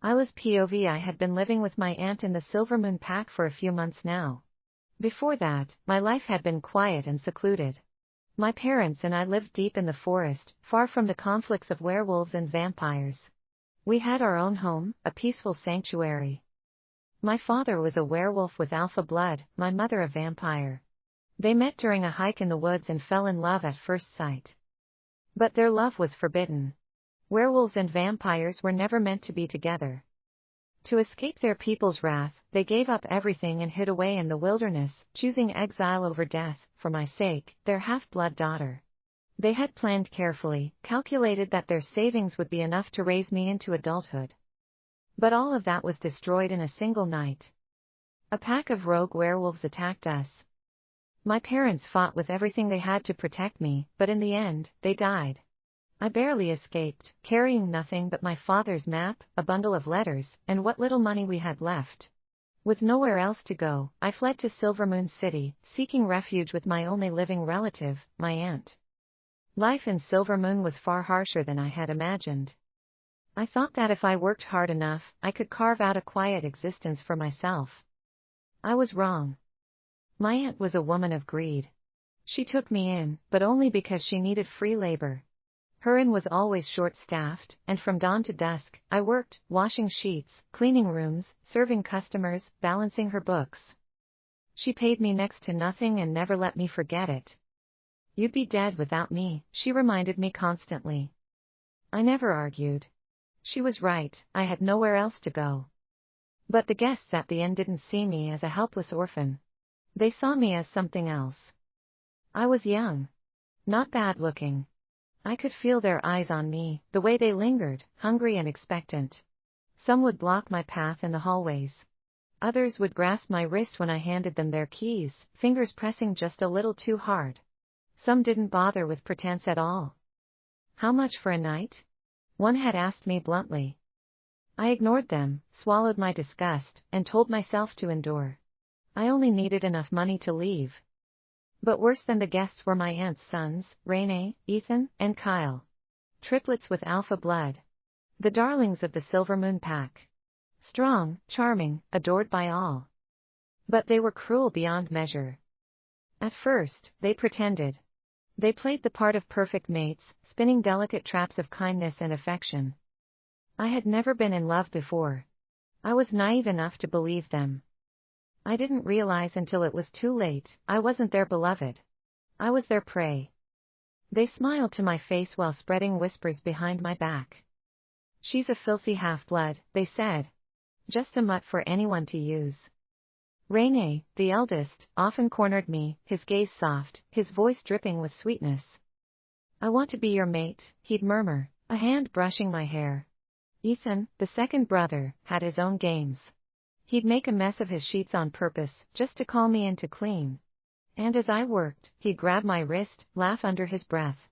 I had been living with my aunt in the Silvermoon Pack for a few months now. Before that, my life had been quiet and secluded. My parents and I lived deep in the forest, far from the conflicts of werewolves and vampires. We had our own home, a peaceful sanctuary. My father was a werewolf with alpha blood, my mother a vampire. They met during a hike in the woods and fell in love at first sight. But their love was forbidden. Werewolves and vampires were never meant to be together. To escape their people's wrath, they gave up everything and hid away in the wilderness, choosing exile over death, for my sake, their half-blood daughter. They had planned carefully, calculated that their savings would be enough to raise me into adulthood. But all of that was destroyed in a single night. A pack of rogue werewolves attacked us. My parents fought with everything they had to protect me, but in the end, they died. I barely escaped, carrying nothing but my father's map, a bundle of letters, and what little money we had left. With nowhere else to go, I fled to Silvermoon City, seeking refuge with my only living relative, my aunt. Life in Silvermoon was far harsher than I had imagined. I thought that if I worked hard enough, I could carve out a quiet existence for myself. I was wrong. My aunt was a woman of greed. She took me in, but only because she needed free labor. Her inn was always short-staffed, and from dawn to dusk, I worked, washing sheets, cleaning rooms, serving customers, balancing her books. She paid me next to nothing and never let me forget it. "You'd be dead without me," she reminded me constantly. I never argued. She was right, I had nowhere else to go. But the guests at the inn didn't see me as a helpless orphan. They saw me as something else. I was young. Not bad-looking. I could feel their eyes on me, the way they lingered, hungry and expectant. Some would block my path in the hallways. Others would grasp my wrist when I handed them their keys, fingers pressing just a little too hard. Some didn't bother with pretense at all. "How much for a night?" one had asked me bluntly. I ignored them, swallowed my disgust, and told myself to endure. I only needed enough money to leave. But worse than the guests were my aunt's sons, Reine, Ethan, and Kyle. Triplets with alpha blood. The darlings of the Silvermoon Pack. Strong, charming, adored by all. But they were cruel beyond measure. At first, they pretended. They played the part of perfect mates, spinning delicate traps of kindness and affection. I had never been in love before. I was naive enough to believe them. I didn't realize until it was too late, I wasn't their beloved. I was their prey. They smiled to my face while spreading whispers behind my back. "She's a filthy half-blood," they said. "Just a mutt for anyone to use." Reine, the eldest, often cornered me, his gaze soft, his voice dripping with sweetness. "I want to be your mate," he'd murmur, a hand brushing my hair. Ethan, the second brother, had his own games. He'd make a mess of his sheets on purpose, just to call me in to clean. And as I worked, he'd grab my wrist, laugh under his breath.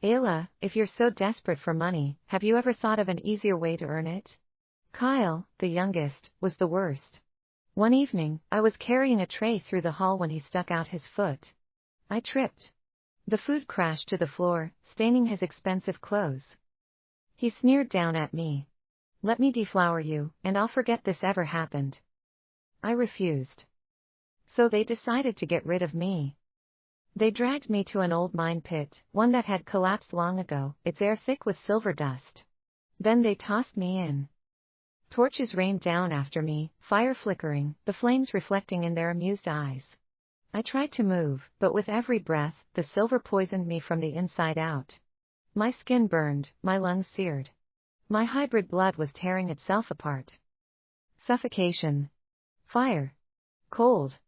"Ayla, if you're so desperate for money, have you ever thought of an easier way to earn it?" Kyle, the youngest, was the worst. One evening, I was carrying a tray through the hall when he stuck out his foot. I tripped. The food crashed to the floor, staining his expensive clothes. He sneered down at me. "Let me deflower you, and I'll forget this ever happened." I refused. So they decided to get rid of me. They dragged me to an old mine pit, one that had collapsed long ago, its air thick with silver dust. Then they tossed me in. Torches rained down after me, fire flickering, the flames reflecting in their amused eyes. I tried to move, but with every breath, the silver poisoned me from the inside out. My skin burned, my lungs seared. My hybrid blood was tearing itself apart. Suffocation. Fire. Cold.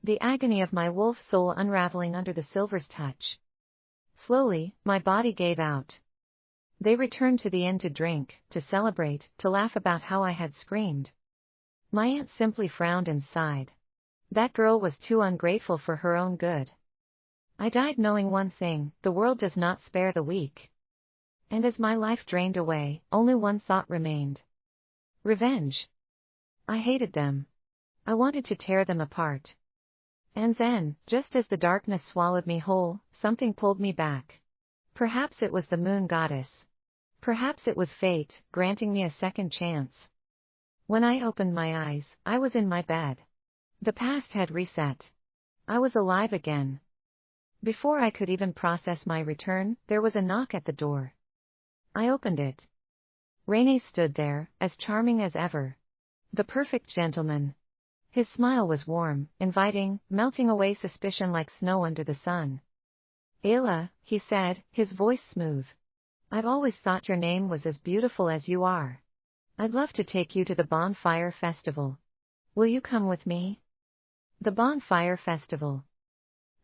The agony of my wolf soul unraveling under the silver's touch. Slowly, my body gave out. They returned to the inn to drink, to celebrate, to laugh about how I had screamed. My aunt simply frowned and sighed. That girl was too ungrateful for her own good. I died knowing one thing: the world does not spare the weak. And as my life drained away, only one thought remained. Revenge. I hated them. I wanted to tear them apart. And then, just as the darkness swallowed me whole, something pulled me back. Perhaps it was the moon goddess. Perhaps it was fate, granting me a second chance. When I opened my eyes, I was in my bed. The past had reset. I was alive again. Before I could even process my return, there was a knock at the door. I opened it. Reine stood there, as charming as ever. The perfect gentleman. His smile was warm, inviting, melting away suspicion like snow under the sun. Ayla, he said, his voice smooth. I've always thought your name was as beautiful as you are. I'd love to take you to the bonfire festival. Will you come with me? The bonfire festival.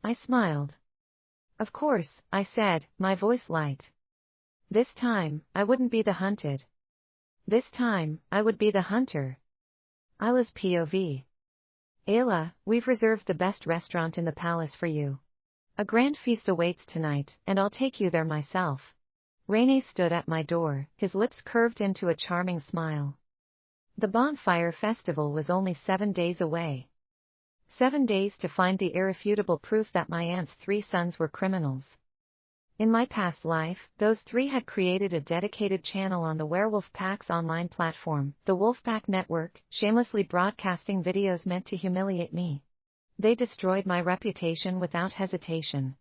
I smiled. Of course, I said, my voice light. This time, I wouldn't be the hunted. This time, I would be the hunter. Ayla's POV. Ayla, we've reserved the best restaurant in the palace for you. A grand feast awaits tonight, and I'll take you there myself. Reine stood at my door, his lips curved into a charming smile. The bonfire festival was only 7 days away. 7 days to find the irrefutable proof that my aunt's 3 sons were criminals. In my past life, those 3 had created a dedicated channel on the Werewolf Pack's online platform, the Wolfpack Network, shamelessly broadcasting videos meant to humiliate me. They destroyed my reputation without hesitation.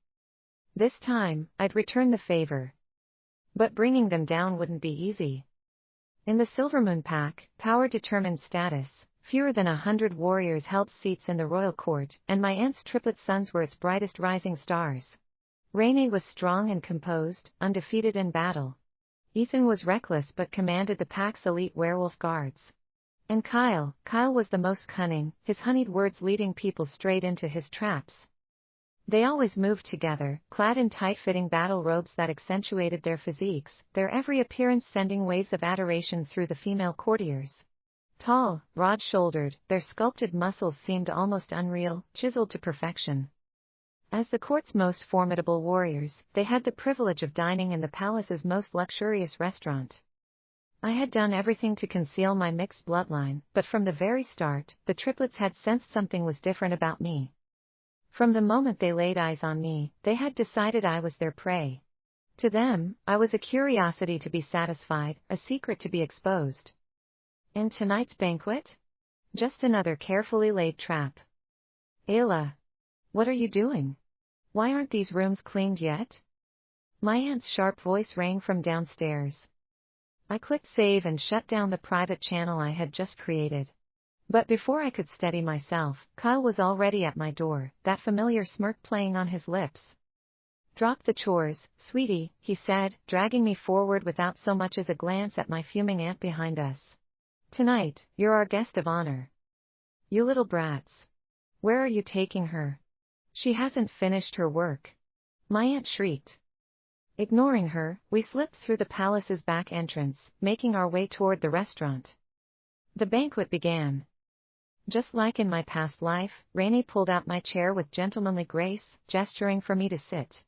This time, I'd return the favor. But bringing them down wouldn't be easy. In the Silvermoon Pack, power determined status. Fewer than 100 warriors held seats in the royal court, and my aunt's triplet sons were its brightest rising stars. Reine was strong and composed, undefeated in battle. Ethan was reckless but commanded the pack's elite werewolf guards. And Kyle was the most cunning, his honeyed words leading people straight into his traps. They always moved together, clad in tight-fitting battle robes that accentuated their physiques, their every appearance sending waves of adoration through the female courtiers. Tall, broad-shouldered, their sculpted muscles seemed almost unreal, chiseled to perfection. As the court's most formidable warriors, they had the privilege of dining in the palace's most luxurious restaurant. I had done everything to conceal my mixed bloodline, but from the very start, the triplets had sensed something was different about me. From the moment they laid eyes on me, they had decided I was their prey. To them, I was a curiosity to be satisfied, a secret to be exposed. And tonight's banquet? Just another carefully laid trap. Ayla, what are you doing? Why aren't these rooms cleaned yet? My aunt's sharp voice rang from downstairs. I clicked save and shut down the private channel I had just created. But before I could steady myself, Kyle was already at my door, that familiar smirk playing on his lips. Drop the chores, sweetie, he said, dragging me forward without so much as a glance at my fuming aunt behind us. Tonight, you're our guest of honor. You little brats. Where are you taking her? She hasn't finished her work. My aunt shrieked. Ignoring her, we slipped through the palace's back entrance, making our way toward the restaurant. The banquet began. Just like in my past life, Reine pulled out my chair with gentlemanly grace, gesturing for me to sit.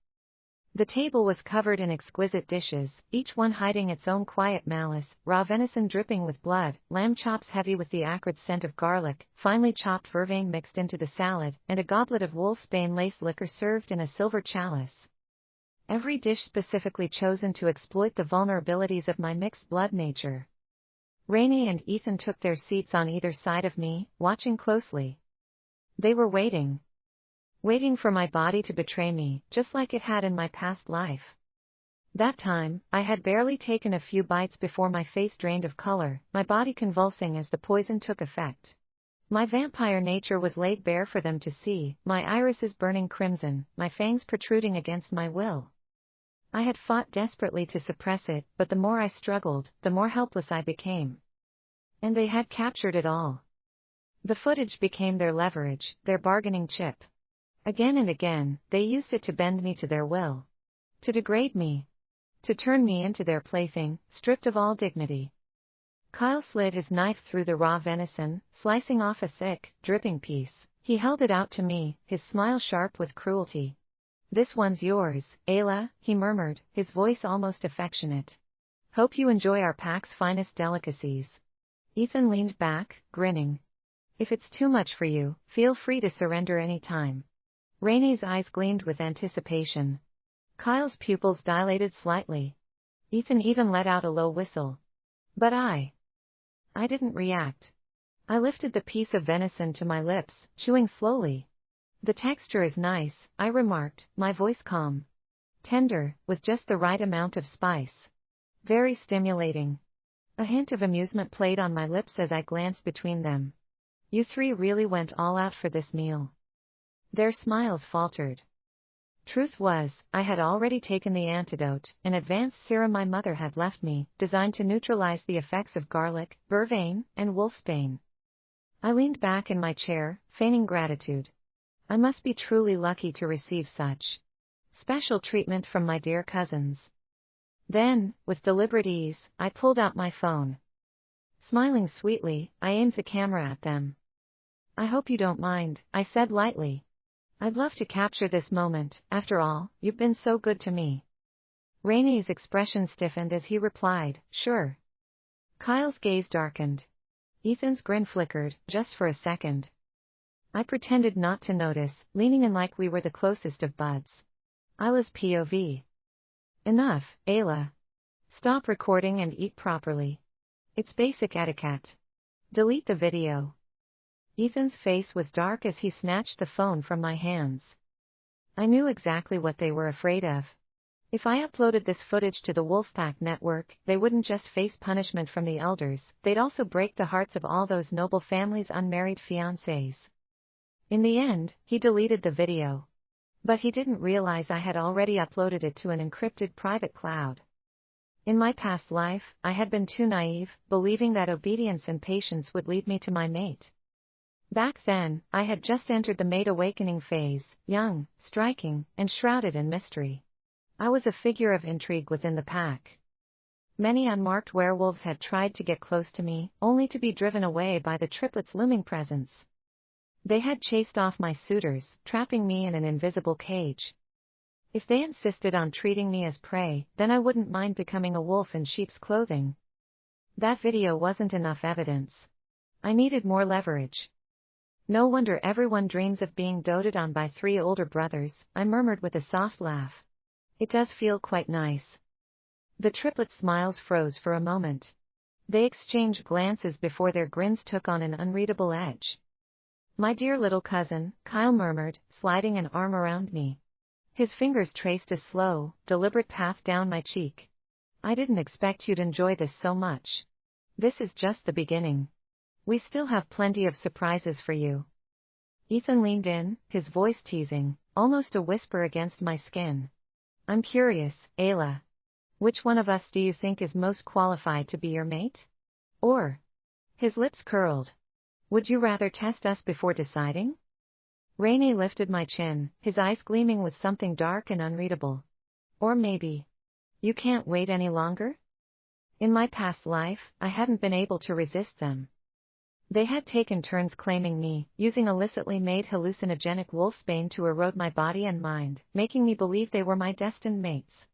The table was covered in exquisite dishes, each one hiding its own quiet malice, raw venison dripping with blood, lamb chops heavy with the acrid scent of garlic, finely chopped vervain mixed into the salad, and a goblet of wolfsbane lace liquor served in a silver chalice. Every dish specifically chosen to exploit the vulnerabilities of my mixed blood nature. Reine and Ethan took their seats on either side of me, watching closely. They were waiting. Waiting for my body to betray me, just like it had in my past life. That time, I had barely taken a few bites before my face drained of color, my body convulsing as the poison took effect. My vampire nature was laid bare for them to see, my irises burning crimson, my fangs protruding against my will. I had fought desperately to suppress it, but the more I struggled, the more helpless I became. And they had captured it all. The footage became their leverage, their bargaining chip. Again and again, they used it to bend me to their will. To degrade me. To turn me into their plaything, stripped of all dignity. Kyle slid his knife through the raw venison, slicing off a thick, dripping piece. He held it out to me, his smile sharp with cruelty. This one's yours, Ayla, he murmured, his voice almost affectionate. Hope you enjoy our pack's finest delicacies. Ethan leaned back, grinning. If it's too much for you, feel free to surrender any time. Raine's eyes gleamed with anticipation. Kyle's pupils dilated slightly. Ethan even let out a low whistle. But I I didn't react. I lifted the piece of venison to my lips, chewing slowly. The texture is nice, I remarked, my voice calm. Tender, with just the right amount of spice. Very stimulating. A hint of amusement played on my lips as I glanced between them. You three really went all out for this meal. Their smiles faltered. Truth was, I had already taken the antidote, an advanced serum my mother had left me, designed to neutralize the effects of garlic, vervain, and wolfsbane. I leaned back in my chair, feigning gratitude. I must be truly lucky to receive such special treatment from my dear cousins. Then, with deliberate ease, I pulled out my phone. Smiling sweetly, I aimed the camera at them. I hope you don't mind, I said lightly. I'd love to capture this moment, after all, you've been so good to me. Reine's expression stiffened as he replied, sure. Kyle's gaze darkened. Ethan's grin flickered, just for a second. I pretended not to notice, leaning in like we were the closest of buds. Isla's POV. Enough, Ayla. Stop recording and eat properly. It's basic etiquette. Delete the video. Ethan's face was dark as he snatched the phone from my hands. I knew exactly what they were afraid of. If I uploaded this footage to the Wolfpack network, they wouldn't just face punishment from the elders, they'd also break the hearts of all those noble families' unmarried fiancés. In the end, he deleted the video. But he didn't realize I had already uploaded it to an encrypted private cloud. In my past life, I had been too naive, believing that obedience and patience would lead me to my mate. Back then, I had just entered the mate awakening phase, young, striking, and shrouded in mystery. I was a figure of intrigue within the pack. Many unmarked werewolves had tried to get close to me, only to be driven away by the triplets' looming presence. They had chased off my suitors, trapping me in an invisible cage. If they insisted on treating me as prey, then I wouldn't mind becoming a wolf in sheep's clothing. That video wasn't enough evidence. I needed more leverage. No wonder everyone dreams of being doted on by 3 older brothers, I murmured with a soft laugh. It does feel quite nice. The triplets' smiles froze for a moment. They exchanged glances before their grins took on an unreadable edge. My dear little cousin, Kyle murmured, sliding an arm around me. His fingers traced a slow, deliberate path down my cheek. I didn't expect you'd enjoy this so much. This is just the beginning. We still have plenty of surprises for you. Ethan leaned in, his voice teasing, almost a whisper against my skin. I'm curious, Ayla. Which one of us do you think is most qualified to be your mate? Or? His lips curled. Would you rather test us before deciding? Reine lifted my chin, his eyes gleaming with something dark and unreadable. Or maybe. You can't wait any longer? In my past life, I hadn't been able to resist them. They had taken turns claiming me, using illicitly made hallucinogenic wolfsbane to erode my body and mind, making me believe they were my destined mates.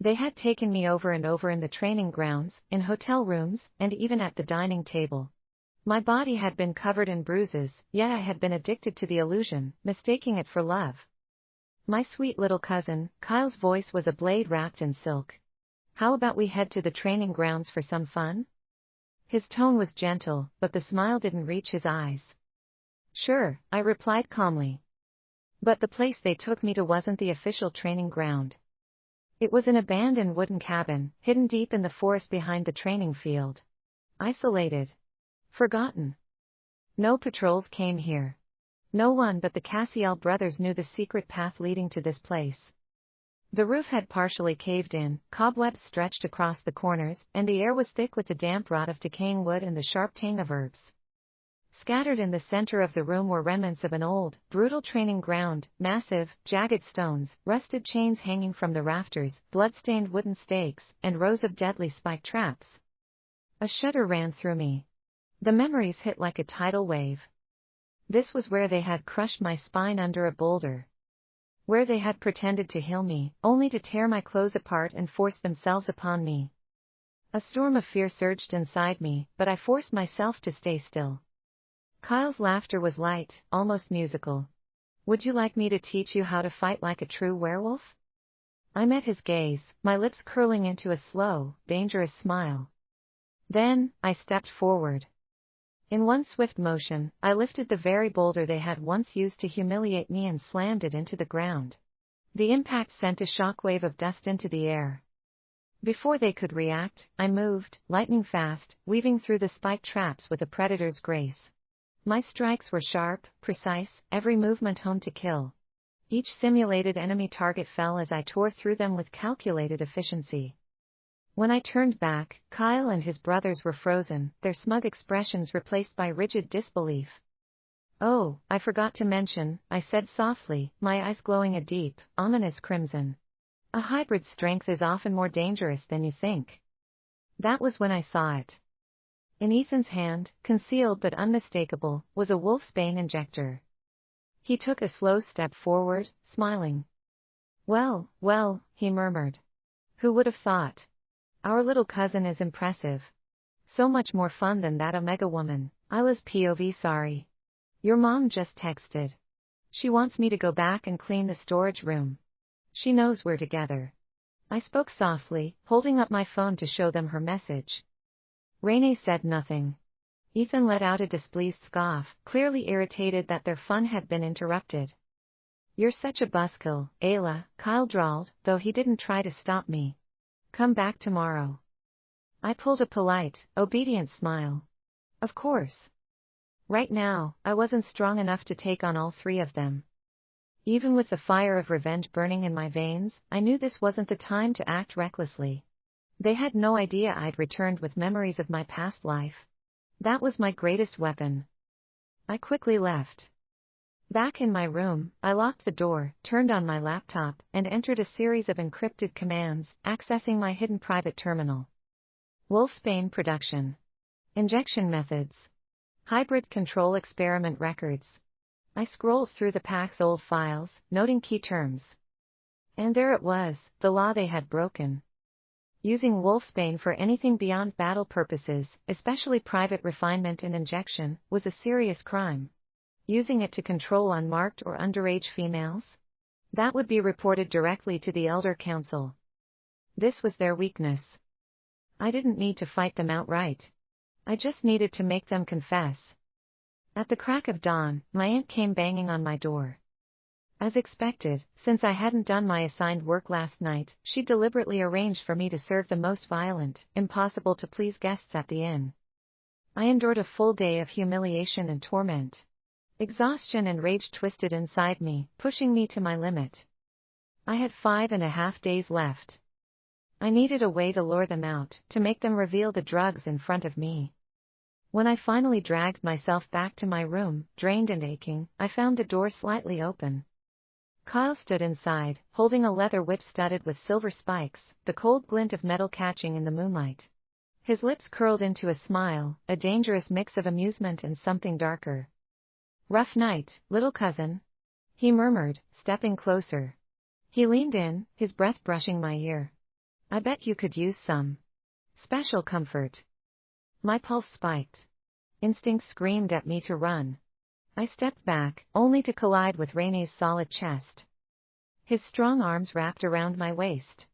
They had taken me over and over in the training grounds, in hotel rooms, and even at the dining table. My body had been covered in bruises, yet I had been addicted to the illusion, mistaking it for love. My sweet little cousin, Kyle's voice was a blade wrapped in silk. How about we head to the training grounds for some fun? His tone was gentle, but the smile didn't reach his eyes. Sure, I replied calmly. But the place they took me to wasn't the official training ground. It was an abandoned wooden cabin, hidden deep in the forest behind the training field. Isolated. Forgotten. No patrols came here. No one but the Cassiel brothers knew the secret path leading to this place. The roof had partially caved in, cobwebs stretched across the corners, and the air was thick with the damp rot of decaying wood and the sharp tang of herbs. Scattered in the center of the room were remnants of an old, brutal training ground, massive, jagged stones, rusted chains hanging from the rafters, blood-stained wooden stakes, and rows of deadly spike traps. A shudder ran through me. The memories hit like a tidal wave. This was where they had crushed my spine under a boulder. Where they had pretended to heal me, only to tear my clothes apart and force themselves upon me. A storm of fear surged inside me, but I forced myself to stay still. Kyle's laughter was light, almost musical. Would you like me to teach you how to fight like a true werewolf? I met his gaze, my lips curling into a slow, dangerous smile. Then, I stepped forward. In one swift motion, I lifted the very boulder they had once used to humiliate me and slammed it into the ground. The impact sent a shockwave of dust into the air. Before they could react, I moved, lightning fast, weaving through the spiked traps with a predator's grace. My strikes were sharp, precise, every movement honed to kill. Each simulated enemy target fell as I tore through them with calculated efficiency. When I turned back, Kyle and his brothers were frozen, their smug expressions replaced by rigid disbelief. "Oh, I forgot to mention," I said softly, my eyes glowing a deep, ominous crimson. "A hybrid strength is often more dangerous than you think." That was when I saw it. In Ethan's hand, concealed but unmistakable, was a wolfsbane injector. He took a slow step forward, smiling. Well, well, he murmured. "Who would have thought? Our little cousin is impressive. So much more fun than that Omega woman." Isla's POV. "Sorry. Your mom just texted. She wants me to go back and clean the storage room. She knows we're together." I spoke softly, holding up my phone to show them her message. Reine said nothing. Ethan let out a displeased scoff, clearly irritated that their fun had been interrupted. "You're such a buzzkill, Ayla," Kyle drawled, though he didn't try to stop me. "Come back tomorrow." I pulled a polite, obedient smile. Of course. Right now, I wasn't strong enough to take on all three of them. Even with the fire of revenge burning in my veins, I knew this wasn't the time to act recklessly. They had no idea I'd returned with memories of my past life. That was my greatest weapon. I quickly left. Back in my room, I locked the door, turned on my laptop, and entered a series of encrypted commands, accessing my hidden private terminal. Wolfsbane production. Injection methods. Hybrid control experiment records. I scrolled through the pack's old files, noting key terms. And there it was, the law they had broken. Using wolfsbane for anything beyond battle purposes, especially private refinement and injection, was a serious crime. Using it to control unmarked or underage females? That would be reported directly to the Elder Council. This was their weakness. I didn't need to fight them outright. I just needed to make them confess. At the crack of dawn, my aunt came banging on my door. As expected, since I hadn't done my assigned work last night, she deliberately arranged for me to serve the most violent, impossible-to-please guests at the inn. I endured a full day of humiliation and torment. Exhaustion and rage twisted inside me, pushing me to my limit. I had 5.5 days left. I needed a way to lure them out, to make them reveal the drugs in front of me. When I finally dragged myself back to my room, drained and aching, I found the door slightly open. Kyle stood inside, holding a leather whip studded with silver spikes, the cold glint of metal catching in the moonlight. His lips curled into a smile, a dangerous mix of amusement and something darker. "Rough night, little cousin," he murmured, stepping closer. He leaned in, his breath brushing my ear. "I bet you could use some special comfort." My pulse spiked. Instinct screamed at me to run. I stepped back, only to collide with Reine's solid chest. His strong arms wrapped around my waist.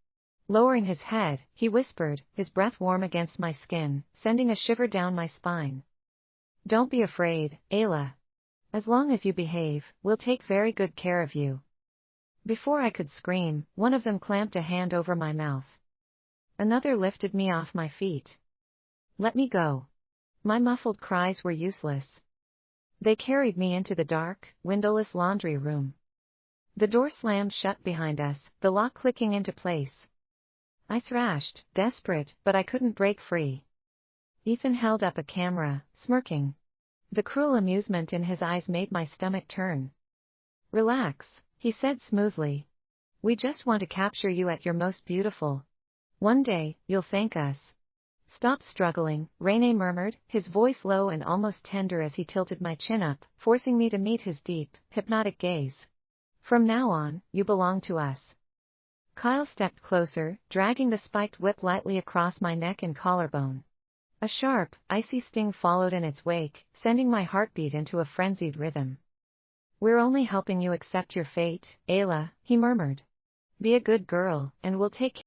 Lowering his head, he whispered, his breath warm against my skin, sending a shiver down my spine. "Don't be afraid, Ayla. As long as you behave, we'll take very good care of you." Before I could scream, one of them clamped a hand over my mouth. Another lifted me off my feet. "Let me go." My muffled cries were useless. They carried me into the dark, windowless laundry room. The door slammed shut behind us, the lock clicking into place. I thrashed, desperate, but I couldn't break free. Ethan held up a camera, smirking. The cruel amusement in his eyes made my stomach turn. "Relax," he said smoothly. "We just want to capture you at your most beautiful. One day, you'll thank us." "Stop struggling," Reine murmured, his voice low and almost tender as he tilted my chin up, forcing me to meet his deep, hypnotic gaze. "From now on, you belong to us." Kyle stepped closer, dragging the spiked whip lightly across my neck and collarbone. A sharp, icy sting followed in its wake, sending my heartbeat into a frenzied rhythm. "We're only helping you accept your fate, Ayla," he murmured. "Be a good girl, and we'll take